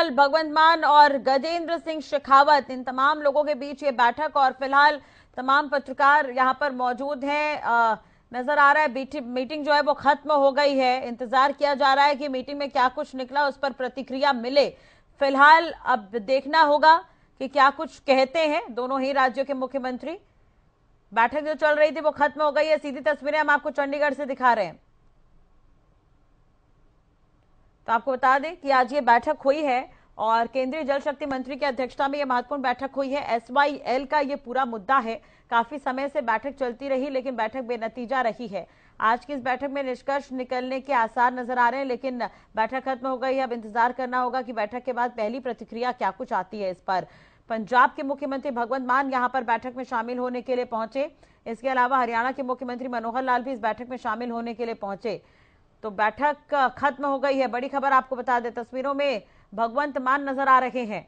लाल, भगवंत मान और गजेंद्र सिंह शेखावत, इन तमाम लोगों के बीच ये बैठक, और फिलहाल तमाम पत्रकार यहां पर मौजूद हैं। नजर आ रहा है मीटिंग जो है वो खत्म हो गई है। इंतजार किया जा रहा है कि मीटिंग में क्या कुछ निकला, उस पर प्रतिक्रिया मिले। फिलहाल अब देखना होगा कि क्या कुछ कहते हैं दोनों ही राज्यों के मुख्यमंत्री। बैठक जो चल रही थी वो खत्म हो गई है। सीधी तस्वीरें हम आपको चंडीगढ़ से दिखा रहे हैं। तो आपको बता दें कि आज ये बैठक हुई है और केंद्रीय जल शक्ति मंत्री की अध्यक्षता में यह महत्वपूर्ण बैठक हुई है। SYL का ये पूरा मुद्दा है। काफी समय से बैठक चलती रही लेकिन बैठक बेनतीजा रही है। आज की इस बैठक में निष्कर्ष निकलने के आसार नजर आ रहे हैं, लेकिन बैठक खत्म हो गई है। अब इंतजार करना होगा कि बैठक के बाद पहली प्रतिक्रिया क्या कुछ आती है इस पर। पंजाब के मुख्यमंत्री भगवंत मान यहां पर बैठक में शामिल होने के लिए पहुंचे। इसके अलावा हरियाणा के मुख्यमंत्री मनोहर लाल भी इस बैठक में शामिल होने के लिए पहुंचे। तो बैठक खत्म हो गई है। बड़ी खबर आपको बता दें, तस्वीरों में भगवंत मान नजर आ रहे हैं।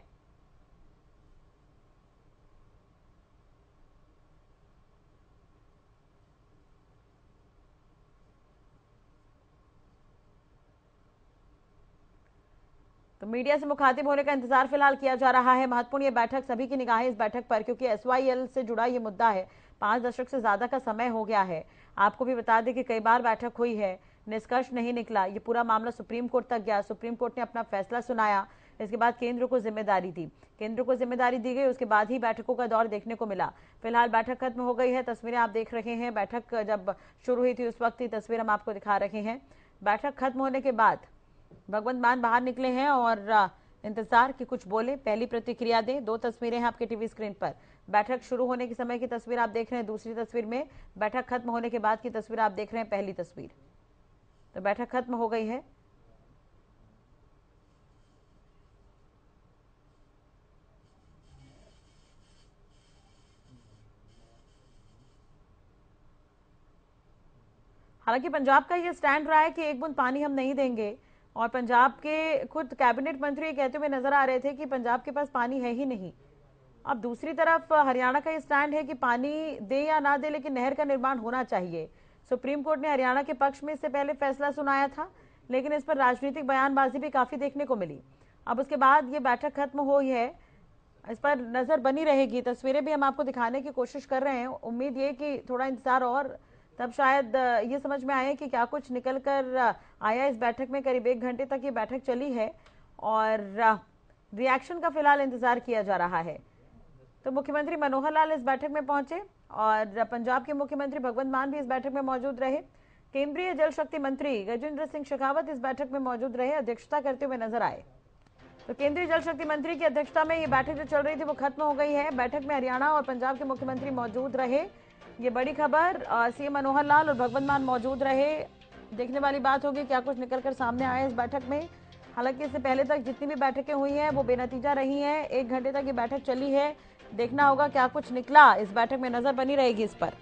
तो मीडिया से मुखातिब होने का इंतजार फिलहाल किया जा रहा है। महत्वपूर्ण ये बैठक, सभी की निगाहें इस बैठक पर, क्योंकि SYL से जुड़ा ये मुद्दा है। 5 दशक से ज्यादा का समय हो गया है। आपको भी बता दें कि कई बार बैठक हुई है, निष्कर्ष नहीं निकला। ये पूरा मामला सुप्रीम कोर्ट तक गया। सुप्रीम कोर्ट ने अपना फैसला सुनाया। इसके बाद केंद्र को जिम्मेदारी दी। केंद्र को जिम्मेदारी दी गई, उसके बाद ही बैठकों का दौर देखने को मिला। फिलहाल बैठक खत्म हो गई है। तस्वीरें आप देख रहे हैं। बैठक जब शुरू हुई थी उस वक्त की तस्वीर हम आपको दिखा रहे हैं। बैठक खत्म होने के बाद भगवंत मान बाहर निकले हैं और इंतजार कि कुछ बोले, पहली प्रतिक्रिया दें। 2 तस्वीरें हैं आपके टीवी स्क्रीन पर। बैठक शुरू होने के समय की तस्वीर आप देख रहे हैं, दूसरी तस्वीर में बैठक खत्म होने के बाद की तस्वीर आप देख रहे हैं, पहली तस्वीर। तो बैठक खत्म हो गई है। हालांकि पंजाब का यह स्टैंड रहा है कि एक बूंद पानी हम नहीं देंगे, और पंजाब के खुद कैबिनेट मंत्री कहते हुए नजर आ रहे थे कि पंजाब के पास पानी है ही नहीं। अब दूसरी तरफ हरियाणा का ये स्टैंड है कि पानी दे या ना दे, लेकिन नहर का निर्माण होना चाहिए। सुप्रीम कोर्ट ने हरियाणा के पक्ष में इससे पहले फैसला सुनाया था, लेकिन इस पर राजनीतिक बयानबाजी भी काफी देखने को मिली। अब उसके बाद ये बैठक खत्म हुई है, इस पर नजर बनी रहेगी। तस्वीरें भी हम आपको दिखाने की कोशिश कर रहे हैं। उम्मीद ये कि थोड़ा इंतजार और, तब शायद ये समझ में आए कि क्या कुछ निकल कर आया इस बैठक में। करीब 1 घंटे तक ये बैठक चली है और रिएक्शन का फिलहाल इंतजार किया जा रहा है। तो मुख्यमंत्री मनोहर लाल इस बैठक में पहुंचे और पंजाब के मुख्यमंत्री भगवंत मान भी इस बैठक में मौजूद रहे। केंद्रीय जल शक्ति मंत्री गजेंद्र सिंह शेखावत इस बैठक में मौजूद रहे, अध्यक्षता करते हुए नजर आए। तो केंद्रीय जल शक्ति मंत्री की अध्यक्षता में ये बैठक जो चल रही थी वो खत्म हो गई है। बैठक में हरियाणा और पंजाब के मुख्यमंत्री मौजूद रहे। ये बड़ी खबर, CM मनोहर लाल और भगवंत मान मौजूद रहे। देखने वाली बात होगी क्या कुछ निकलकर सामने आया इस बैठक में। हालांकि इससे पहले तक जितनी भी बैठकें हुई हैं वो बेनतीजा रही हैं। 1 घंटे तक ये बैठक चली है। देखना होगा क्या कुछ निकला इस बैठक में, नजर बनी रहेगी इस पर।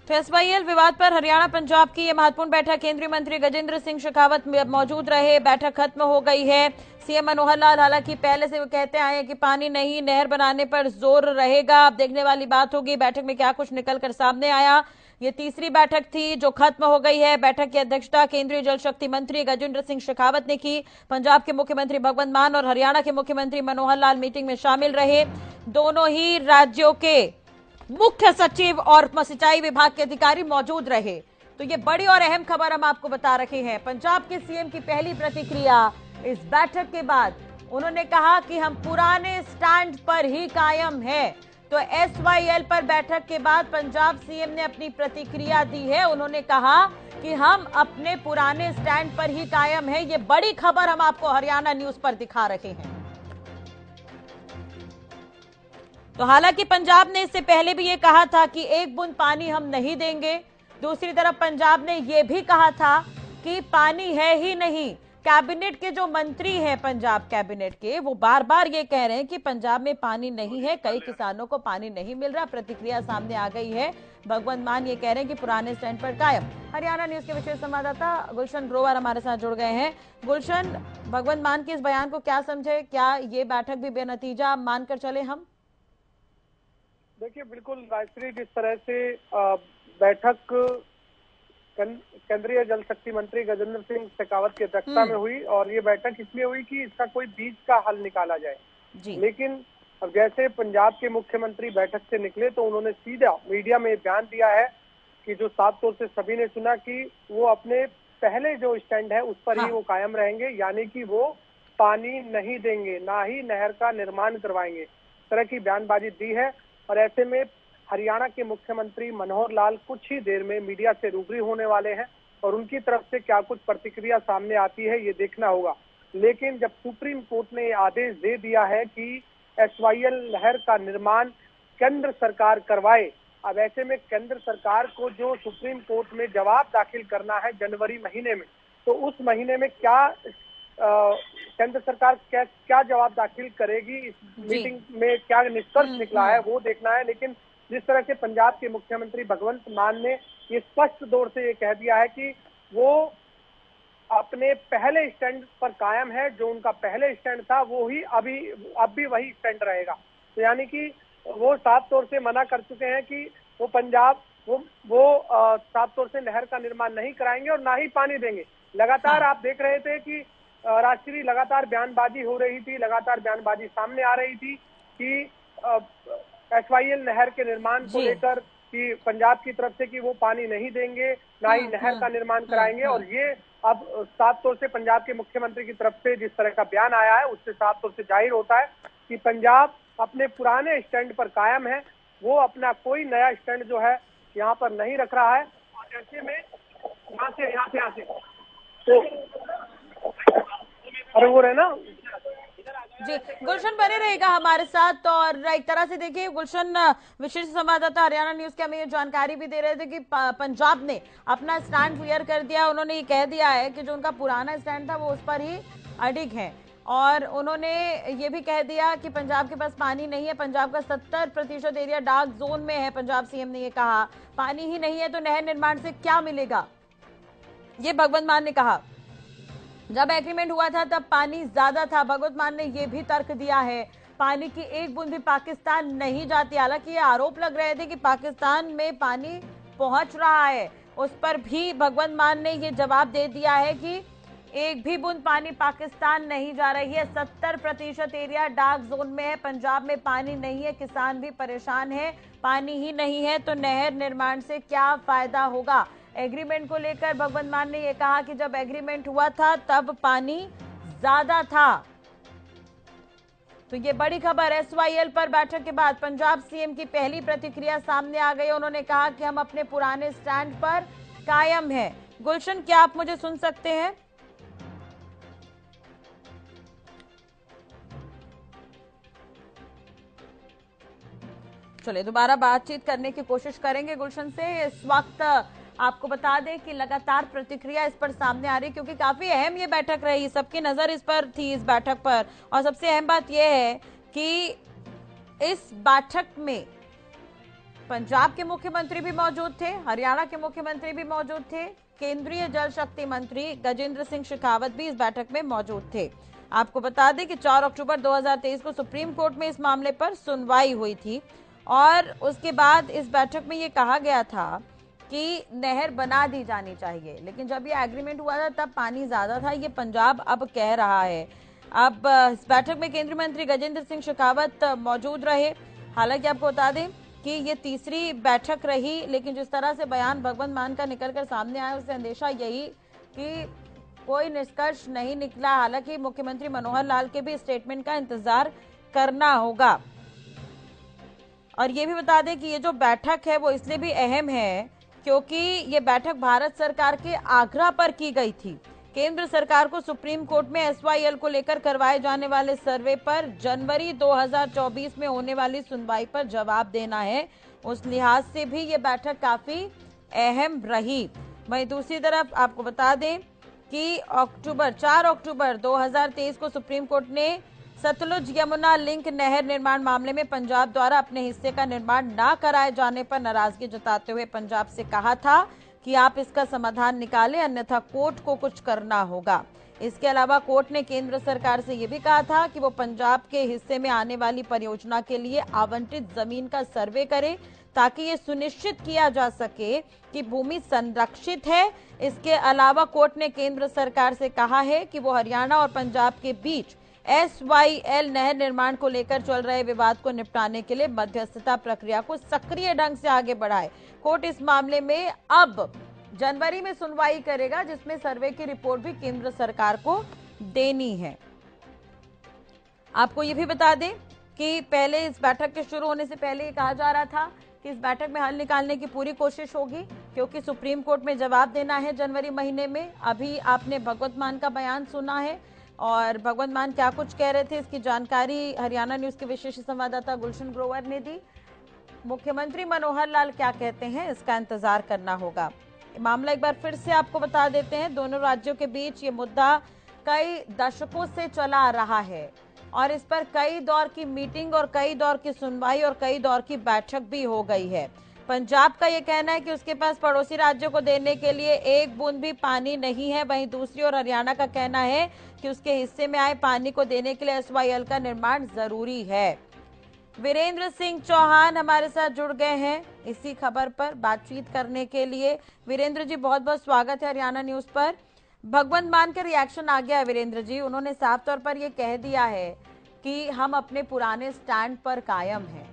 तो SYL विवाद पर हरियाणा पंजाब की यह महत्वपूर्ण बैठक, केंद्रीय मंत्री गजेंद्र सिंह शेखावत मौजूद रहे। बैठक खत्म हो गई है। CM मनोहर लाल हालांकि पहले से वो कहते आए हैं कि पानी नहीं, नहर बनाने पर जोर रहेगा। अब देखने वाली बात होगी बैठक में क्या कुछ निकलकर सामने आया। ये तीसरी बैठक थी जो खत्म हो गई है। बैठक की अध्यक्षता केंद्रीय जल शक्ति मंत्री गजेंद्र सिंह शेखावत ने की। पंजाब के मुख्यमंत्री भगवंत मान और हरियाणा के मुख्यमंत्री मनोहर लाल मीटिंग में शामिल रहे। दोनों ही राज्यों के मुख्य सचिव और सिंचाई विभाग के अधिकारी मौजूद रहे। तो ये बड़ी और अहम खबर हम आपको बता रहे हैं। पंजाब के CM की पहली प्रतिक्रिया इस बैठक के बाद, उन्होंने कहा कि हम पुराने स्टैंड पर ही कायम है। तो SYL पर बैठक के बाद पंजाब CM ने अपनी प्रतिक्रिया दी है। उन्होंने कहा कि हम अपने पुराने स्टैंड पर ही कायम है। ये बड़ी खबर हम आपको हरियाणा न्यूज पर दिखा रहे हैं। तो हालांकि पंजाब ने इससे पहले भी ये कहा था कि एक बूंद पानी हम नहीं देंगे। दूसरी तरफ पंजाब ने यह भी कहा था कि पानी है ही नहीं। कैबिनेट के जो मंत्री हैं पंजाब कैबिनेट के, वो बार बार ये कह रहे हैं कि पंजाब में पानी नहीं है, कई किसानों को पानी नहीं मिल रहा। प्रतिक्रिया सामने आ गई है। भगवंत मान ये कह रहे हैं कि पुराने स्टैंड पर कायम। हरियाणा न्यूज के विशेष संवाददाता गुलशन ग्रोवर हमारे साथ जुड़ गए हैं। गुलशन, भगवंत मान के इस बयान को क्या समझे, क्या ये बैठक भी बेनतीजा मानकर चले हम? देखिए, बिल्कुल गायत्री, जिस तरह से बैठक केंद्रीय जल शक्ति मंत्री गजेंद्र सिंह शेखावत की अध्यक्षता में हुई, और ये बैठक इसलिए हुई कि इसका कोई बीच का हल निकाला जाए जी। लेकिन अब जैसे पंजाब के मुख्यमंत्री बैठक से निकले तो उन्होंने सीधा मीडिया में बयान दिया है कि जो साफ तौर से सभी ने सुना कि वो अपने पहले जो स्टैंड है उस पर ही वो कायम रहेंगे, यानी कि वो पानी नहीं देंगे, ना ही नहर का निर्माण करवाएंगे, इस तरह की बयानबाजी दी है। और ऐसे में हरियाणा के मुख्यमंत्री मनोहर लाल कुछ ही देर में मीडिया से रूबरू होने वाले हैं और उनकी तरफ से क्या कुछ प्रतिक्रिया सामने आती है ये देखना होगा। लेकिन जब सुप्रीम कोर्ट ने आदेश दे दिया है कि SYL नहर का निर्माण केंद्र सरकार करवाए, अब ऐसे में केंद्र सरकार को जो सुप्रीम कोर्ट में जवाब दाखिल करना है जनवरी महीने में, तो उस महीने में क्या केंद्र सरकार क्या जवाब दाखिल करेगी, इस मीटिंग में क्या निष्कर्ष निकला है वो देखना है। लेकिन जिस तरह से पंजाब के मुख्यमंत्री भगवंत मान ने ये स्पष्ट तौर से ये कह दिया है कि वो अपने पहले स्टैंड पर कायम है, जो उनका पहले स्टैंड था वो ही अब भी वही स्टैंड रहेगा, तो यानी कि वो साफ तौर से मना कर चुके हैं कि वो पंजाब वो साफ तौर से नहर का निर्माण नहीं कराएंगे और ना ही पानी देंगे। लगातार आप देख रहे थे कि राष्ट्रीय लगातार बयानबाजी हो रही थी, लगातार बयानबाजी सामने आ रही थी कि SYL नहर के निर्माण को लेकर कि पंजाब की तरफ से कि वो पानी नहीं देंगे, ना ही नहर का निर्माण कराएंगे। और ये अब साफ तौर से पंजाब के मुख्यमंत्री की तरफ से जिस तरह का बयान आया है उससे साफ तौर से जाहिर होता है कि पंजाब अपने पुराने स्टैंड पर कायम है, वो अपना कोई नया स्टैंड जो है यहाँ पर नहीं रख रहा है। और ऐसे में यहाँ से तो अरे वो रहे ना जी, गुलशन बने रहेगा हमारे साथ। और एक तरह से देखिए गुलशन, विशेष संवाददाता हरियाणा न्यूज के हमें ये जानकारी भी दे रहे थे कि पंजाब ने अपना स्टैंड क्लियर कर दिया। उन्होंने ये कह दिया है कि जो उनका पुराना स्टैंड था वो उस पर ही अडिग है, और उन्होंने ये भी कह दिया कि पंजाब के पास पानी नहीं है। पंजाब का 70% एरिया डार्क जोन में है। पंजाब सीएम ने ये कहा पानी ही नहीं है तो नहर निर्माण से क्या मिलेगा, ये भगवंत मान ने कहा। जब एग्रीमेंट हुआ था तब पानी ज्यादा था। भगवंत मान ने यह भी तर्क दिया है पानी की एक बूंद भी पाकिस्तान नहीं जाती। हालांकि ये आरोप लग रहे थे कि पाकिस्तान में पानी पहुंच रहा है, उस पर भी भगवंत मान ने ये जवाब दे दिया है कि एक भी बूंद पानी पाकिस्तान नहीं जा रही है। 70% एरिया डार्क जोन में है। पंजाब में पानी नहीं है, किसान भी परेशान है। पानी ही नहीं है तो नहर निर्माण से क्या फायदा होगा। एग्रीमेंट को लेकर भगवंत मान ने यह कहा कि जब एग्रीमेंट हुआ था तब पानी ज्यादा था। तो ये बड़ी खबर SYL पर बैठक के बाद पंजाब सीएम की पहली प्रतिक्रिया सामने आ गई। उन्होंने कहा कि हम अपने पुराने स्टैंड पर कायम हैं। गुलशन, क्या आप मुझे सुन सकते हैं? चलिए दोबारा बातचीत करने की कोशिश करेंगे गुलशन से। इस वक्त आपको बता दें कि लगातार प्रतिक्रिया इस पर सामने आ रही, क्योंकि काफी अहम ये बैठक रही, सबकी नजर इस पर थी, इस बैठक पर। और सबसे अहम बात यह है कि इस बैठक में पंजाब के मुख्यमंत्री भी मौजूद थे, हरियाणा के मुख्यमंत्री भी मौजूद थे, केंद्रीय जल शक्ति मंत्री गजेंद्र सिंह शेखावत भी इस बैठक में मौजूद थे। आपको बता दें कि 4 अक्टूबर 2023 को सुप्रीम कोर्ट में इस मामले पर सुनवाई हुई थी, और उसके बाद इस बैठक में ये कहा गया था कि नहर बना दी जानी चाहिए। लेकिन जब ये एग्रीमेंट हुआ था तब पानी ज्यादा था, ये पंजाब अब कह रहा है। अब इस बैठक में केंद्रीय मंत्री गजेंद्र सिंह शेखावत मौजूद रहे। हालांकि आपको बता दें कि ये तीसरी बैठक रही, लेकिन जिस तरह से बयान भगवंत मान का निकलकर सामने आया उससे अंदेशा यही कि कोई निष्कर्ष नहीं निकला। हालांकि मुख्यमंत्री मनोहर लाल के भी स्टेटमेंट का इंतजार करना होगा। और ये भी बता दें कि ये जो बैठक है वो इसलिए भी अहम है क्योंकि ये बैठक भारत सरकार के आग्रह पर की गई थी। केंद्र सरकार को सुप्रीम कोर्ट में SYL को लेकर करवाए जाने वाले सर्वे पर जनवरी 2024 में होने वाली सुनवाई पर जवाब देना है। उस लिहाज से भी ये बैठक काफी अहम रही। वहीं दूसरी तरफ आपको बता दें कि 4 अक्टूबर 2023 को सुप्रीम कोर्ट ने सतलुज यमुना लिंक नहर निर्माण मामले में पंजाब द्वारा अपने हिस्से का निर्माण न कराए जाने पर नाराजगी जताते हुए पंजाब से कहा था कि आप इसका समाधान निकालें, अन्यथा कोर्ट को कुछ करना होगा। इसके अलावा कोर्ट ने केंद्र सरकार से यह भी कहा था कि वो पंजाब के हिस्से में आने वाली परियोजना के लिए आवंटित जमीन का सर्वे करे, ताकि ये सुनिश्चित किया जा सके कि भूमि संरक्षित है। इसके अलावा कोर्ट ने केंद्र सरकार से कहा है कि वो हरियाणा और पंजाब के बीच SYL नहर निर्माण को लेकर चल रहे विवाद को निपटाने के लिए मध्यस्थता प्रक्रिया को सक्रिय ढंग से आगे बढ़ाए। कोर्ट इस मामले में अब जनवरी में सुनवाई करेगा, जिसमें सर्वे की रिपोर्ट भी केंद्र सरकार को देनी है। आपको ये भी बता दें कि पहले इस बैठक के शुरू होने से पहले ये कहा जा रहा था कि इस बैठक में हल निकालने की पूरी कोशिश होगी, क्योंकि सुप्रीम कोर्ट में जवाब देना है जनवरी महीने में। अभी आपने भगवंत मान का बयान सुना है और भगवंत मान क्या कुछ कह रहे थे, इसकी जानकारी हरियाणा न्यूज के विशेष संवाददाता गुलशन ग्रोवर ने दी। मुख्यमंत्री मनोहर लाल क्या कहते हैं, इसका इंतजार करना होगा। मामला एक बार फिर से आपको बता देते हैं, दोनों राज्यों के बीच ये मुद्दा कई दशकों से चला आ रहा है और इस पर कई दौर की मीटिंग और कई दौर की सुनवाई और कई दौर की बैठक भी हो गई है। पंजाब का ये कहना है कि उसके पास पड़ोसी राज्यों को देने के लिए एक बूंद भी पानी नहीं है, वहीं दूसरी ओर हरियाणा का कहना है कि उसके हिस्से में आए पानी को देने के लिए SYL का निर्माण जरूरी है। वीरेंद्र सिंह चौहान हमारे साथ जुड़ गए हैं इसी खबर पर बातचीत करने के लिए। वीरेंद्र जी, बहुत बहुत स्वागत है हरियाणा न्यूज पर। भगवंत मान का रिएक्शन आ गया है वीरेंद्र जी, उन्होंने साफ तौर पर यह कह दिया है कि हम अपने पुराने स्टैंड पर कायम हैं।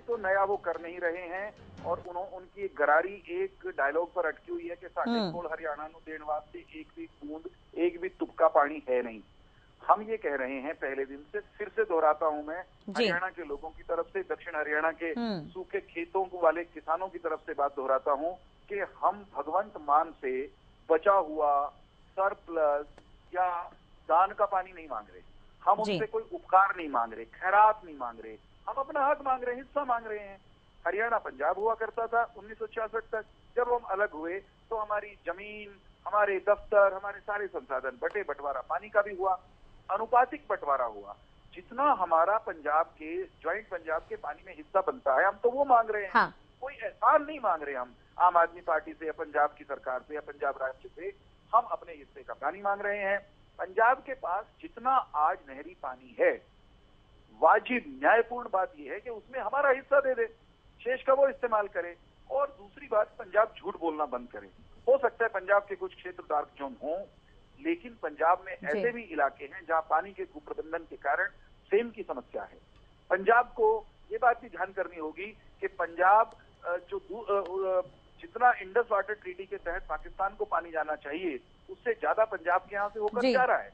तो नया वो कर नहीं रहे हैं और उनकी गरारी एक डायलॉग पर अटकी हुई है कि साढ़े कोल हरियाणा नु देने वास्ते एक भी बूंद एक भी तुपका पानी है नहीं। हम ये कह रहे हैं पहले दिन से, फिर से दोहराता हूं मैं, हरियाणा के लोगों की तरफ से, दक्षिण हरियाणा के सूखे खेतों वाले किसानों की तरफ से बात दोहराता हूं कि हम भगवंत मान से बचा हुआ सरप्लस या दान का पानी नहीं मांग रहे। हम उनसे कोई उपकार नहीं मांग रहे, खैरात नहीं मांग रहे, हम अपना हक मांग रहे हैं, हिस्सा मांग रहे हैं। हरियाणा पंजाब हुआ करता था 1966 तक। जब हम अलग हुए तो हमारी जमीन, हमारे दफ्तर, हमारे सारे संसाधन बटे, बंटवारा पानी का भी हुआ, अनुपातिक बंटवारा हुआ। जितना हमारा पंजाब के, ज्वाइंट पंजाब के पानी में हिस्सा बनता है, हम तो वो मांग रहे हैं। हाँ। कोई एहसान नहीं मांग रहे हम आम आदमी पार्टी से या पंजाब की सरकार से या पंजाब राज्य से। हम अपने हिस्से का पानी मांग रहे हैं। पंजाब के पास जितना आज नहरी पानी है, वाजिब न्यायपूर्ण बात यह है कि उसमें हमारा हिस्सा दे दे, शेष का वो इस्तेमाल करे। और दूसरी बात, पंजाब झूठ बोलना बंद करे। हो सकता है पंजाब के कुछ क्षेत्र डार्क जोन हों, लेकिन पंजाब में ऐसे भी इलाके हैं जहां पानी के कुप्रबंधन के कारण सेम की समस्या है। पंजाब को ये बात भी ध्यान करनी होगी कि पंजाब जितना इंडस वाटर ट्रीटी के तहत पाकिस्तान को पानी जाना चाहिए, उससे ज्यादा पंजाब के यहाँ से होकर जा रहा है।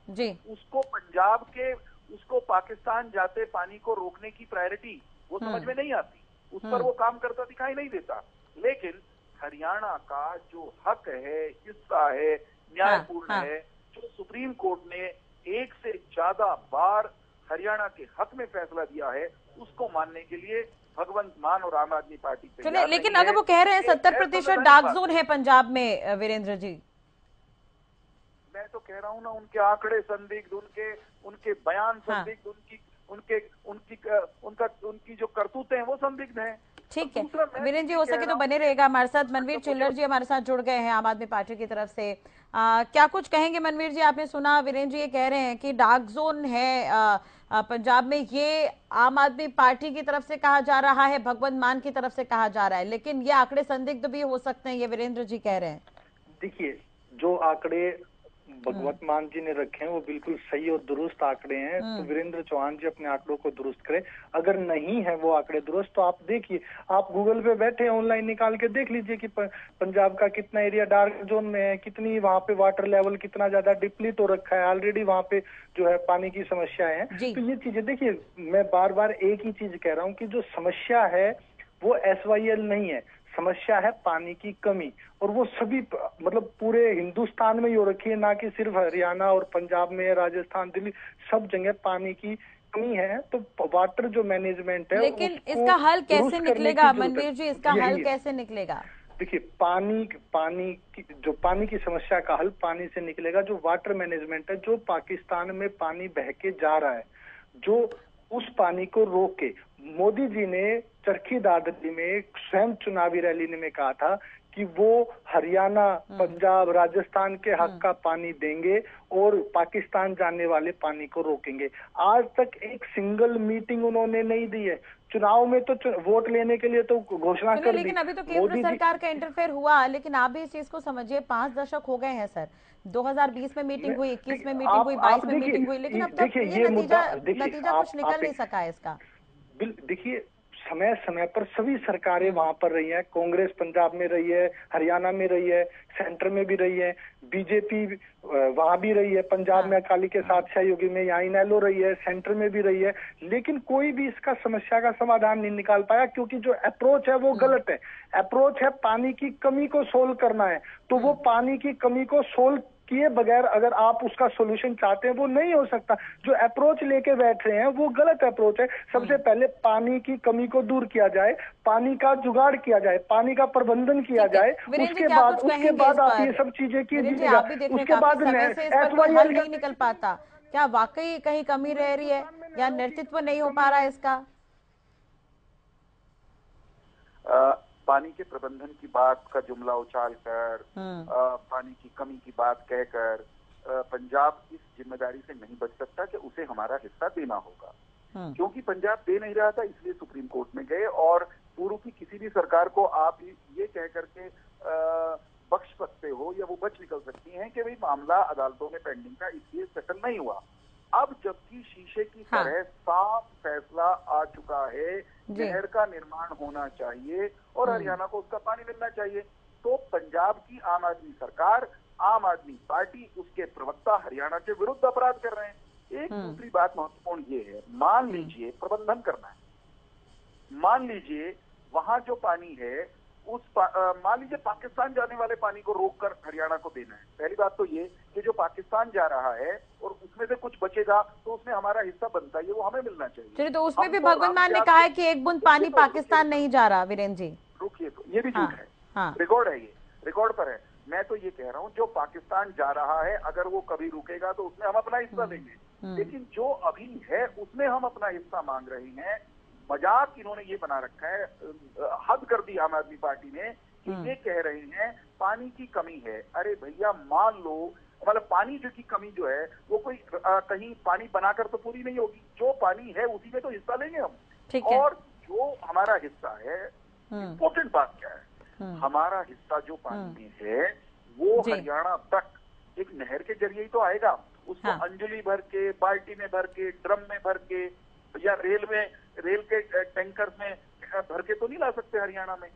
उसको पाकिस्तान जाते पानी को रोकने की प्रायोरिटी वो समझ में नहीं आती, उस पर वो काम करता दिखाई नहीं देता। लेकिन हरियाणा का जो हक है, हिस्सा है, न्यायपूर्ण है, जो सुप्रीम कोर्ट ने एक से ज्यादा बार हरियाणा के हक में फैसला दिया है, उसको मानने के लिए भगवंत मान और आम आदमी पार्टी तैयार। लेकिन अगर वो कह रहे हैं 70% डार्क जोन है पंजाब में वीरेंद्र जी, मैं तो कह रहा हूं ना, उनके आंकड़े संदिग्ध, उनके बयान संदिग्ध, उनकी जो करतूतें हैं वो संदिग्ध हैं। ठीक है वीरेंद्र जी, हो सके तो बने रहेगा हमारे साथ। मनवीर चिल्लर जी हमारे साथ जुड़ गए हैं आम आदमी पार्टी की तरफ से। क्या कुछ कहेंगे मनवीर जी? आपने सुना वीरेंद्र जी ये कह रहे हैं कि डार्क जोन है पंजाब में, ये आम आदमी पार्टी की तरफ से कहा जा रहा है, भगवंत मान की तरफ से कहा जा रहा है, लेकिन ये आंकड़े संदिग्ध भी हो सकते हैं, ये वीरेंद्र जी कह रहे हैं। देखिए, जो आंकड़े भगवंत मान जी ने रखे हैं वो बिल्कुल सही और दुरुस्त आंकड़े हैं। तो वीरेंद्र चौहान जी अपने आंकड़ों को दुरुस्त करें। अगर नहीं है वो आंकड़े दुरुस्त, तो आप देखिए, आप गूगल पे बैठे ऑनलाइन निकाल के देख लीजिए कि पंजाब का कितना एरिया डार्क जोन में है, कितनी वहाँ पे वाटर लेवल कितना ज्यादा डिप्लीट हो रखा है, ऑलरेडी वहाँ पे जो है पानी की समस्याएं हैं। तो ये चीजें देखिए, मैं बार बार एक ही चीज कह रहा हूँ कि जो समस्या है वो SYL नहीं है, समस्या है पानी की कमी। और वो सभी मतलब पूरे हिंदुस्तान में ही हो रखी है, ना कि सिर्फ हरियाणा और पंजाब में, राजस्थान, दिल्ली, सब जगह पानी की कमी है। तो वाटर जो मैनेजमेंट है, लेकिन इसका हल कैसे निकलेगा मनवीर जी, इसका हल कैसे निकलेगा? देखिए, पानी की समस्या का हल पानी से निकलेगा। जो वाटर मैनेजमेंट है, जो पाकिस्तान में पानी बह के जा रहा है, जो उस पानी को रोक के मोदी जी ने चरखी दादरी में स्वयं चुनावी रैली में कहा था कि वो हरियाणा, पंजाब, राजस्थान के हक का पानी देंगे और पाकिस्तान जाने वाले पानी को रोकेंगे। आज तक एक सिंगल मीटिंग उन्होंने नहीं दी है। चुनाव में तो वोट लेने के लिए तो घोषणा कर दी, लेकिन अभी तो केंद्र सरकार का इंटरफेयर हुआ। लेकिन आप भी इस चीज को समझिए, 5 दशक हो गए हैं सर। 2020 में मीटिंग हुई, 21 में मीटिंग हुई, 22 में मीटिंग हुई, लेकिन अब तक ये नतीजा कुछ निकल नहीं सका है इसका। देखिए, समय समय पर सभी सरकारें वहां पर रही हैं। कांग्रेस पंजाब में रही है, हरियाणा में रही है, सेंटर में भी रही है, बीजेपी वहां भी रही है, पंजाब में अकाली के साथ सहयोगी में, यहाँ इनेलो रही है, सेंटर में भी रही है, लेकिन कोई भी इसका समस्या का समाधान नहीं निकाल पाया, क्योंकि जो अप्रोच है वो गलत है। अप्रोच है पानी की कमी को सोल्व करना है, तो वो पानी की कमी को सोल्व किए बगैर अगर आप उसका सॉल्यूशन चाहते हैं वो नहीं हो सकता। जो अप्रोच लेके बैठ रहे हैं वो गलत अप्रोच है। सबसे पहले पानी की कमी को दूर किया जाए, पानी का जुगाड़ किया जाए, पानी का प्रबंधन किया जाए, उसके बाद आप ये सब चीजें कीजिएगा। उसके बाद हल नहीं निकल पाता। क्या वाकई कहीं कमी रह रही है या नेतृत्व नहीं हो पा रहा है इसका? पानी के प्रबंधन की बात का जुमला उछाल कर, पानी की कमी की बात कहकर पंजाब इस जिम्मेदारी से नहीं बच सकता कि उसे हमारा हिस्सा देना होगा। क्योंकि पंजाब दे नहीं रहा था, इसलिए सुप्रीम कोर्ट में गए और पूर्व की किसी भी सरकार को आप ये कह करके बख्श सकते हो या वो बच निकल सकती हैं कि भाई मामला अदालतों में पेंडिंग था, इसलिए सेटल नहीं हुआ। अब जबकि शीशे की तरह साफ फैसला आ चुका है, नहर का निर्माण होना चाहिए और हरियाणा को उसका पानी मिलना चाहिए, तो पंजाब की आम आदमी सरकार, आम आदमी पार्टी, उसके प्रवक्ता हरियाणा के विरुद्ध अपराध कर रहे हैं। एक दूसरी बात महत्वपूर्ण ये है, मान लीजिए प्रबंधन करना है, मान लीजिए वहां जो पानी है मान लीजिए पाकिस्तान जाने वाले पानी को रोककर हरियाणा को देना है। पहली बात तो ये कि जो पाकिस्तान जा रहा है और उसमें से कुछ बचेगा तो उसमें हमारा हिस्सा बनता है, वो हमें मिलना चाहिए। चलिए, तो उसमें भी भगवंत मान ने कहा है कि एक बूंद पानी पाकिस्तान नहीं जा रहा। वीरेंद्र जी रुकिए, तो ये भी झूठ है, रिकॉर्ड है, ये रिकॉर्ड पर है। मैं तो ये कह रहा हूँ जो पाकिस्तान जा रहा है अगर वो कभी रुकेगा तो उसमें हम अपना हिस्सा देंगे, लेकिन जो अभी है उसमें हम अपना हिस्सा मांग रहे हैं। मजाक इन्होंने ये बना रखा है, हद कर दी आम आदमी पार्टी ने कि ये कह रहे हैं पानी की कमी है। अरे भैया, मान लो मतलब पानी की कमी जो है वो कोई कहीं पानी बनाकर तो पूरी नहीं होगी, जो पानी है उसी में तो हिस्सा लेंगे हम। और जो हमारा हिस्सा है, इम्पोर्टेंट बात क्या है, हमारा हिस्सा जो पानी में है वो हरियाणा तक एक नहर के जरिए ही तो आएगा। उसको अंजलि भर के, बाल्टी में भर के, ड्रम में भर के या रेल के टैंकर में भर के तो नहीं ला सकते हरियाणा में।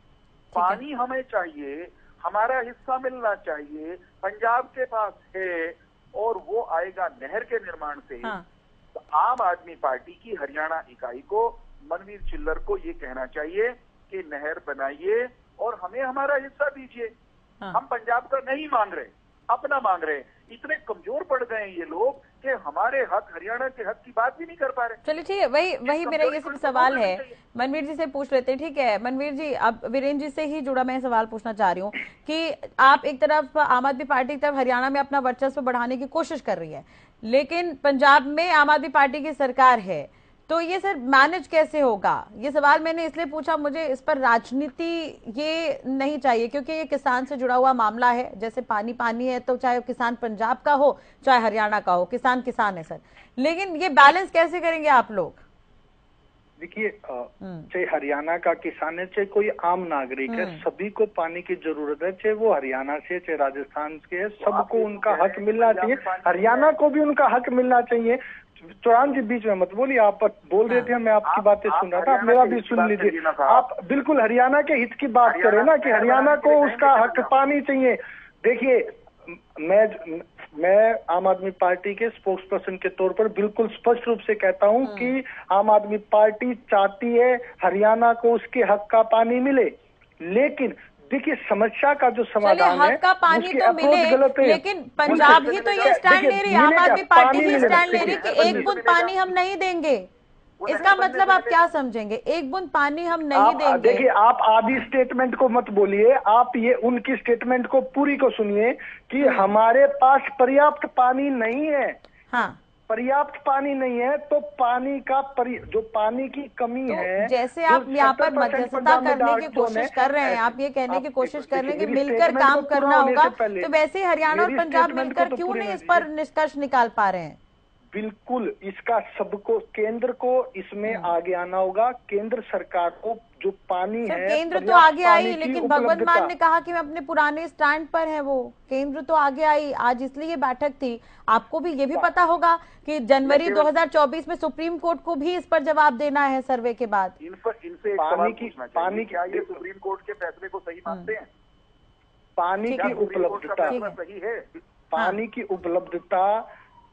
पानी हमें चाहिए, हमारा हिस्सा मिलना चाहिए, पंजाब के पास है और वो आएगा नहर के निर्माण से। तो आम आदमी पार्टी की हरियाणा इकाई को, मनवीर चिल्लर को ये कहना चाहिए कि नहर बनाइए और हमें हमारा हिस्सा दीजिए। हम पंजाब का नहीं मांग रहे, अपना मांग रहे। इतने कमजोर पड़ गए हैं ये लोग कि हमारे हक, हरियाणा के हक की बात भी नहीं कर पा रहे। चलिए ठीक है, वही मेरा ये सिर्फ सवाल है, मनवीर जी से पूछ लेते हैं। ठीक है मनवीर जी, अब वीरेंद्र जी से ही जुड़ा मैं सवाल पूछना चाह रही हूँ कि आप एक तरफ आम आदमी पार्टी की तरफ हरियाणा में अपना वर्चस्व बढ़ाने की कोशिश कर रही है, लेकिन पंजाब में आम आदमी पार्टी की सरकार है, तो ये सर मैनेज कैसे होगा? ये सवाल मैंने इसलिए पूछा, मुझे इस पर राजनीति ये नहीं चाहिए, क्योंकि ये किसान से जुड़ा हुआ मामला है। जैसे पानी पानी है तो चाहे किसान पंजाब का हो चाहे हरियाणा का हो, किसान किसान है सर, लेकिन ये बैलेंस कैसे करेंगे आप लोग? देखिए, चाहे हरियाणा का किसान है चाहे कोई आम नागरिक है, सभी को पानी की जरूरत है, चाहे वो हरियाणा से चाहे राजस्थान के है, सबको उनका हक मिलना चाहिए। हरियाणा को भी उनका हक मिलना चाहिए। चौहान जी बीच में मत बोलिए, आप बोल रहे थे, मैं आपकी बातें सुन रहा था, आप मेरा भी सुन लीजिए। आप बिल्कुल हरियाणा के हित की बात करें ना कि हरियाणा को उसका हक पानी चाहिए। देखिए, मैं आम आदमी पार्टी के स्पोक्स पर्सन के तौर पर बिल्कुल स्पष्ट रूप से कहता हूं कि आम आदमी पार्टी चाहती है हरियाणा को उसके हक का पानी मिले, लेकिन देखिए समस्या का जो समाधान है का पानी तो मिले, लेकिन पंजाब ही तो ये स्टैंड ले रही है, आम आदमी पार्टी ही स्टैंड ले रही है कि एक बूंद पानी हम नहीं देंगे। इसका मतलब आप क्या समझेंगे? एक बूंद पानी हम नहीं देंगे? देखिए, आप आधी स्टेटमेंट को मत बोलिए, आप ये उनकी स्टेटमेंट को पूरी को सुनिए कि हमारे पास पर्याप्त पानी नहीं है। हाँ, पर्याप्त पानी नहीं है तो पानी का जो पानी की कमी है, जैसे आप यहाँ पर मध्यस्थता करने की कोशिश कर रहे हैं, आप ये कहने की कोशिश कर रहे हैं कि मिलकर काम करना होगा, तो वैसे हरियाणा और पंजाब मिलकर क्यों नहीं इस पर निष्कर्ष निकाल पा रहे हैं? बिल्कुल, इसका सबको, केंद्र को इसमें आगे आना होगा। केंद्र सरकार को जो पानी है, केंद्र तो आगे आई, लेकिन भगवत मान ने कहा कि मैं अपने पुराने स्टैंड पर है। वो केंद्र तो आगे आई, आज इसलिए बैठक थी। आपको भी ये भी पता होगा कि जनवरी 2024 में सुप्रीम कोर्ट को भी इस पर जवाब देना है सर्वे के बाद। इनसे पानी क्या ये सुप्रीम कोर्ट के फैसले को सही मानते हैं? पानी की उपलब्धता सही है, पानी की उपलब्धता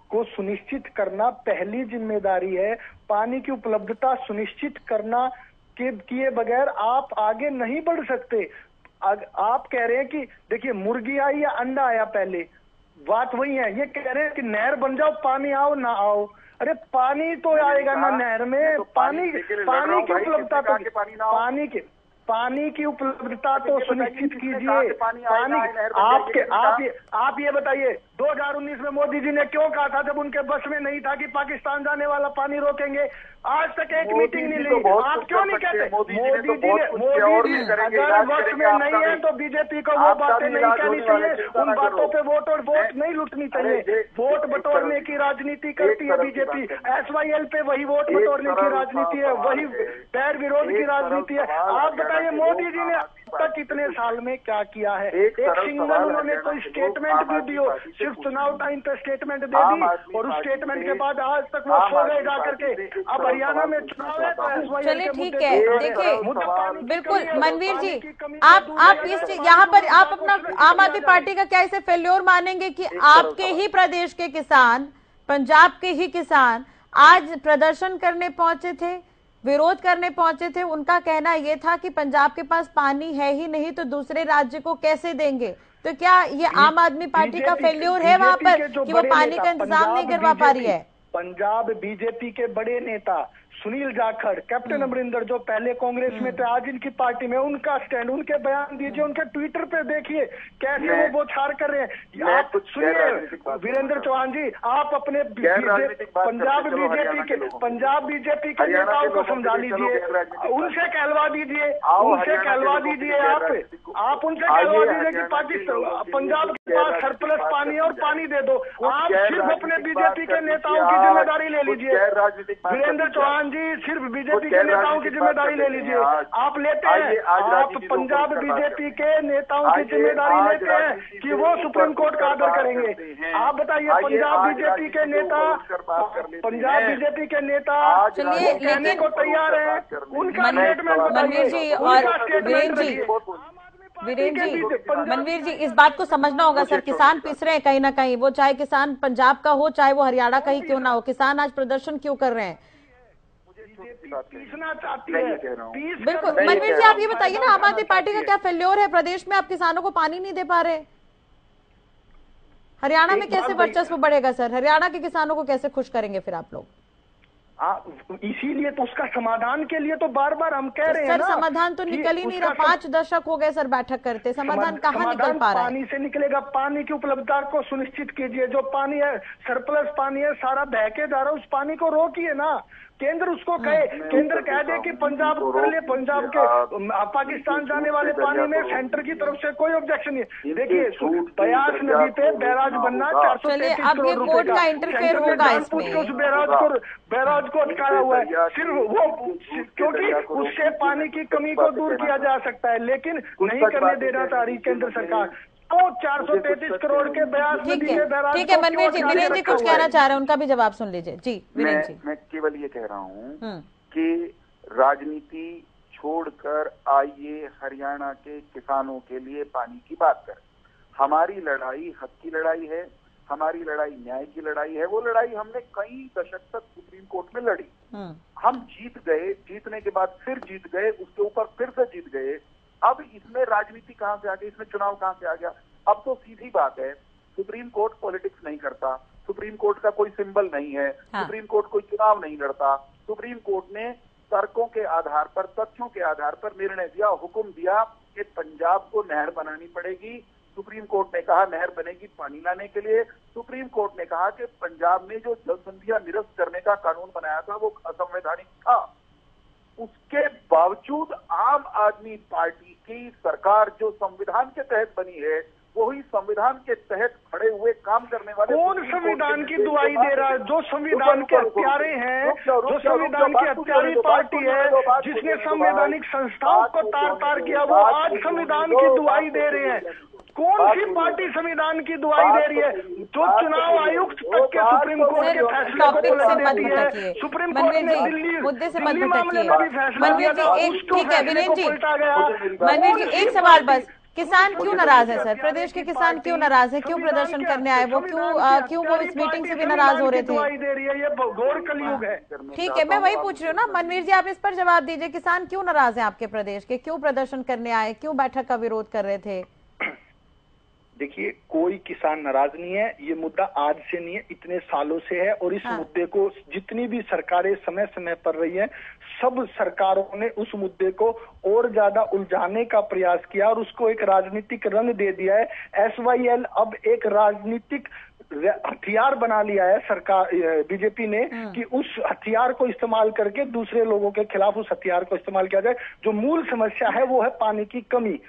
को सुनिश्चित करना पहली जिम्मेदारी है। पानी की उपलब्धता सुनिश्चित करना के किए बगैर आप आगे नहीं बढ़ सकते। आप कह रहे हैं कि देखिए, मुर्गी आई या अंडा आया पहले, बात वही है। ये कह रहे हैं कि नहर बन जाओ, पानी आओ ना आओ। अरे पानी तो आएगा ना नहर में। पानी की उपलब्धता तो पानी की उपलब्धता तो सुनिश्चित कीजिए। आप ये बताइए, 2019 में मोदी जी ने क्यों कहा था, जब उनके बस में नहीं था, कि पाकिस्तान जाने वाला पानी रोकेंगे? आज तक एक मीटिंग नहीं ली। आप क्यों नहीं कहते? मोदी जी अगर बस में नहीं है तो बीजेपी को वो बातें नहीं कहनी चाहिए। उन बातों पे वोट नहीं लुटनी चाहिए। वोट बटोरने की राजनीति करती है बीजेपी। SYL पे वही वोट बटोरने की राजनीति है, वही पैर विरोध की राजनीति है। आप बताइए, मोदी जी ने तक कितने साल में क्या किया है? एक सिंगल उन्होंने कोई स्टेटमेंट भी दी हो? सिर्फ चुनाव टाइम पे स्टेटमेंट दे दी, और उस स्टेटमेंट के बाद आज तक वो सो गए जाकर के। अब हरियाणा में चुनाव है तो चलिए ठीक है। देखिए, बिल्कुल मनवीर जी, आप इस यहाँ पर आप अपना आम आदमी पार्टी का क्या इसे फेल्योर मानेंगे कि आपके ही प्रदेश के किसान, पंजाब के ही किसान आज प्रदर्शन करने पहुंचे थे, विरोध करने पहुंचे थे? उनका कहना यह था कि पंजाब के पास पानी है ही नहीं तो दूसरे राज्य को कैसे देंगे? तो क्या ये आम आदमी पार्टी का फेल्योर है वहां पर कि वो पानी का इंतजाम नहीं करवा पा रही है? पंजाब बीजेपी के बड़े नेता सुनील जाखड़, कैप्टन अमरिंदर, जो पहले कांग्रेस में थे आज इनकी पार्टी में, उनका स्टैंड, उनके बयान दीजिए, उनके ट्विटर पे देखिए कैसे वो बौछार कर रहे हैं। आप सुनिए वीरेंद्र चौहान जी, आप अपने पंजाब बीजेपी के नेताओं को समझा लीजिए, उनसे कहलवा दीजिए, आप उनसे कहलवा दीजिए कि पाकिस्तान, पंजाब के पास सरप्लस पानी है और पानी दे दो। आप सिर्फ अपने बीजेपी के नेताओं की जिम्मेदारी ले लीजिए। वीरेंद्र चौहान जी, सिर्फ बीजेपी के नेताओं की जिम्मेदारी ले लीजिए। आप लेते हैं, आप पंजाब बीजेपी के नेताओं की जिम्मेदारी लेते हैं कि वो सुप्रीम कोर्ट का आदर करेंगे। आप बताइए, पंजाब बीजेपी के नेता चलिए कहने को तैयार है, उनका स्टेटमेंट मनवीर जी और मनवीर जी, इस बात को समझना होगा सर, किसान पिस रहे हैं कहीं ना कहीं, वो चाहे किसान पंजाब का हो चाहे वो हरियाणा का ही क्यों ना हो, किसान आज प्रदर्शन क्यों कर रहे हैं? पीसना चाहती है। बिल्कुल मनवीर जी, आप ये बताइए ना, आम आदमी पार्टी का क्या फेल्योर है? प्रदेश में आप किसानों को पानी नहीं दे पा रहे, हरियाणा में कैसे वर्चस्व बढ़ेगा सर? हरियाणा के किसानों को कैसे खुश करेंगे फिर आप लोग? इसीलिए तो उसका समाधान के लिए तो बार बार हम कह रहे हैं ना, समाधान तो निकल ही नहीं रहा। 5 दशक हो गए सर बैठक करते, समाधान कहाँ निकल पा रहा है? पानी से निकलेगा। पानी की उपलब्धता को सुनिश्चित कीजिए। जो पानी है, सरप्लस पानी है, सारा बह के जा रहा है, उस पानी को रोकिए ना। केंद्र उसको कहे, केंद्र कह दे कि पंजाब के पाकिस्तान जाने वाले पानी में सेंटर की तरफ से कोई ऑब्जेक्शन नहीं। देखिए, ब्यास नदी पे बैराज बनना 433 करोड़ रुपए का, इंटरफेयर होगा इसमें। उस बैराज को अटकाया हुआ है सिर्फ वो, क्योंकि उससे पानी की कमी को दूर किया जा सकता है, लेकिन नहीं करने देना चाह रही केंद्र सरकार। तो 433 करोड़ के ब्याज ठीक है मनवीर जी, वीरेंद्र जी कुछ कहना चाह रहे हैं, उनका भी जवाब सुन लीजिए। जी वीरेंद्र जी, मैं केवल ये कह रहा हूँ कि राजनीति छोड़कर आइए हरियाणा के किसानों के लिए पानी की बात करें। हमारी लड़ाई हक की लड़ाई है, हमारी लड़ाई न्याय की लड़ाई है। वो लड़ाई हमने कई दशक तक सुप्रीम कोर्ट में लड़ी, हम जीत गए, जीतने के बाद फिर जीत गए, उसके ऊपर फिर से जीत गए। अब इसमें राजनीति कहां से आ गई, इसमें चुनाव कहां से आ गया? अब तो सीधी बात है, सुप्रीम कोर्ट पॉलिटिक्स नहीं करता, सुप्रीम कोर्ट का कोई सिंबल नहीं है, सुप्रीम कोर्ट कोई चुनाव नहीं लड़ता। सुप्रीम कोर्ट ने तर्कों के आधार पर, तथ्यों के आधार पर निर्णय दिया, हुक्म दिया कि पंजाब को नहर बनानी पड़ेगी। सुप्रीम कोर्ट ने कहा नहर बनेगी पानी लाने के लिए। सुप्रीम कोर्ट ने कहा कि पंजाब में जो जल संधियां निरस्त करने का कानून बनाया था वो असंवैधानिक था। उसके बावजूद आम आदमी पार्टी की सरकार जो संविधान के तहत बनी है, वही संविधान के तहत खड़े हुए काम करने वाले कौन संविधान की दुआई दे रहा है? जो संविधान के हत्यारे हैं, जो संविधान की हत्यारी पार्टी है, जिसने संवैधानिक संस्थाओं को तार तार किया, वो आज संविधान की दुआई दे रहे हैं। कौन सी पार्टी संविधान की दुआई दे रही है? जो चुनाव आयुक्त तक के सुप्रीम कोर्ट के फैसले को पलट देती है। सुप्रीम कोर्ट ने दिल्ली मामले में भी फैसला दिया था, उसको फैसले को पलटा गया। मनवीर जी, एक सवाल बस, किसान क्यों नाराज है सर? प्रदेश के किसान क्यों नाराज है? क्यों प्रदर्शन करने आए? वो क्यों वो इस मीटिंग से भी नाराज हो रहे थे? दे रही है, ये घोर कलयुग है। ठीक है, मैं वही पूछ रही हूँ ना मनवीर जी, आप इस पर जवाब दीजिए। किसान क्यों नाराज है आपके प्रदेश के? क्यों प्रदर्शन करने आए? क्यों बैठक का विरोध कर रहे थे? देखिए, कोई किसान नाराज नहीं है। ये मुद्दा आज से नहीं है, इतने सालों से है। और इस मुद्दे को जितनी भी सरकारें समय समय पर रही हैं, सब सरकारों ने उस मुद्दे को और ज्यादा उलझाने का प्रयास किया और उसको एक राजनीतिक रंग दे दिया है। SYL अब एक राजनीतिक हथियार बना लिया है सरकार, बीजेपी ने, कि उस हथियार को इस्तेमाल करके दूसरे लोगों के खिलाफ उस हथियार को इस्तेमाल किया जाए। जो मूल समस्या है वो है पानी की कमी।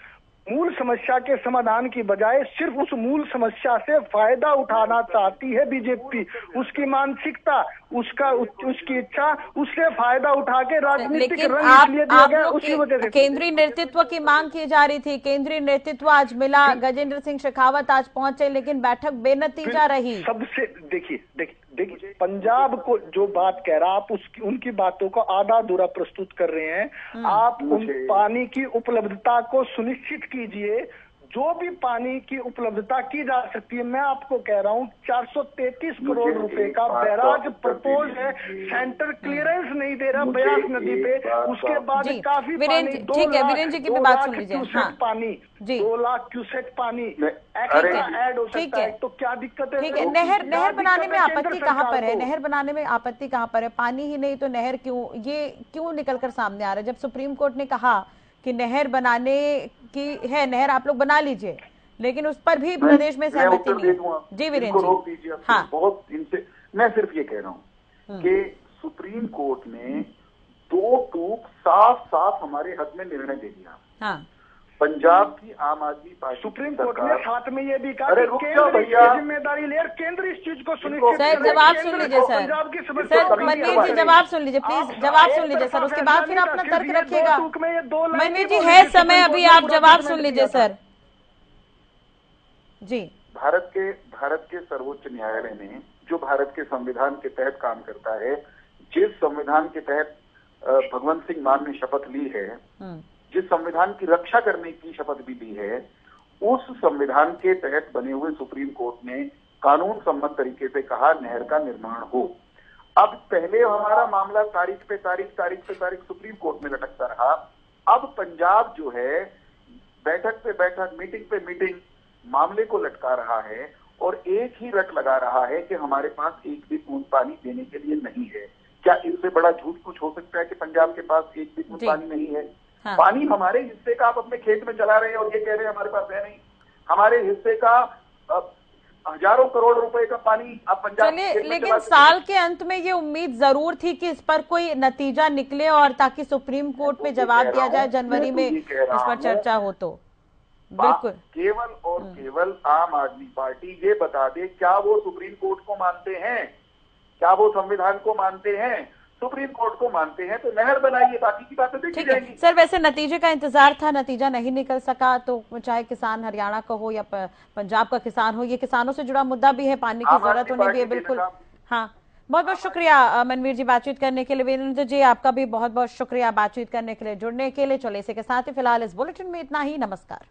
मूल समस्या के समाधान की बजाय सिर्फ उस मूल समस्या से फायदा उठाना चाहती है बीजेपी। उसकी मानसिकता, उसकी इच्छा, उससे फायदा उठा के राजनीतिक रंग इसलिए दिया गया, उसी वजह से। केंद्रीय नेतृत्व की मांग की जा रही थी, केंद्रीय नेतृत्व आज मिला, गजेंद्र सिंह शेखावत आज पहुंचे, लेकिन बैठक बेनतीजा रही। सबसे देखिए पंजाब को जो बात कह रहा, आप उनकी बातों को आधा अधूरा प्रस्तुत कर रहे हैं। आप उन पानी की उपलब्धता को सुनिश्चित कीजिए, जो भी पानी की उपलब्धता की जा सकती है। मैं आपको कह रहा हूँ 433 करोड़ रुपए का बैराज प्रपोज है, सेंटर क्लियरेंस नहीं दे रहा ब्यास नदी पे। उसके बाद काफी पानी, ठीक है, वीरेंद्र जी की भी बात सुन लीजिए। पानी 2 लाख क्यूसेक पानी ऐड हो सकता है, तो क्या दिक्कत है? ठीक है, नहर बनाने में आपत्ति कहाँ पर है? नहर बनाने में आपत्ति कहाँ पर है? पानी ही नहीं तो नहर क्यों? ये क्यों निकल कर सामने आ रहा है? जब सुप्रीम कोर्ट ने कहा कि नहर बनाने की है, नहर आप लोग बना लीजिए, लेकिन उस पर भी प्रदेश में सहमति नहीं है। जी वीरेंद्र जी, रोक दीजिए। हाँ, बहुत इनसे मैं सिर्फ ये कह रहा हूँ कि सुप्रीम कोर्ट ने 2 टूक साफ हमारे हक में निर्णय दे दिया। हाँ, पंजाब की आम आदमी पार्टी, सुप्रीम कोर्ट ने साथ में ये भी कहा, अरे रुक जाओ भैया, जिम्मेदारी ले, केंद्र इस चीज को सुनिश्चित। सर जवाब सुन लीजिए सर, मनवीर जी जवाब सुन लीजिए प्लीज, जवाब सुन लीजिए सर, उसके बाद फिर अपना तर्क रखिएगा। मनवीर जी है समय अभी, आप जवाब सुन लीजिए सर। जी, भारत के सर्वोच्च न्यायालय ने, जो भारत के संविधान के तहत काम करता है, जिस संविधान के तहत भगवंत सिंह मान ने शपथ ली है, जिस संविधान की रक्षा करने की शपथ भी ली है, उस संविधान के तहत बने हुए सुप्रीम कोर्ट ने कानून सम्मत तरीके से कहा नहर का निर्माण हो। अब पहले हमारा मामला तारीख पे तारीख सुप्रीम कोर्ट में लटकता रहा। अब पंजाब जो है बैठक पे बैठक, मीटिंग पे मीटिंग मामले को लटका रहा है और एक ही रट लगा रहा है कि हमारे पास एक भी बूंद पानी देने के लिए नहीं है। क्या इससे बड़ा झूठ कुछ हो सकता है कि पंजाब के पास एक भी बूंद पानी नहीं है? हाँ। पानी हमारे हिस्से का आप अपने खेत में चला रहे हैं और ये कह रहे हैं हमारे पास है नहीं। हमारे हिस्से का हजारों करोड़ रुपए का पानी आप पंजाब। चलिए, लेकिन साल के अंत में ये उम्मीद जरूर थी कि इस पर कोई नतीजा निकले और ताकि सुप्रीम कोर्ट में जवाब दिया जाए, जनवरी में इस पर चर्चा हो। तो बिल्कुल केवल और केवल आम आदमी पार्टी ये बता दे, क्या वो सुप्रीम कोर्ट को मानते हैं? क्या वो संविधान को मानते हैं? सुप्रीम कोर्ट को मानते हैं तो नहर बनाइए, बाकी की बातें देखी जाएंगी। सर वैसे नतीजे का इंतजार था, नतीजा नहीं निकल सका, तो चाहे किसान हरियाणा का हो या पंजाब का किसान हो, ये किसानों से जुड़ा मुद्दा भी है, पानी की जरूरत होनी भी है। बिल्कुल, हाँ, बहुत बहुत शुक्रिया मनवीर जी बातचीत करने के लिए। वीरेंद्र जी आपका भी बहुत बहुत शुक्रिया बातचीत करने के लिए, जुड़ने के लिए। चलो इसी के साथ ही फिलहाल इस बुलेटिन में इतना ही। नमस्कार।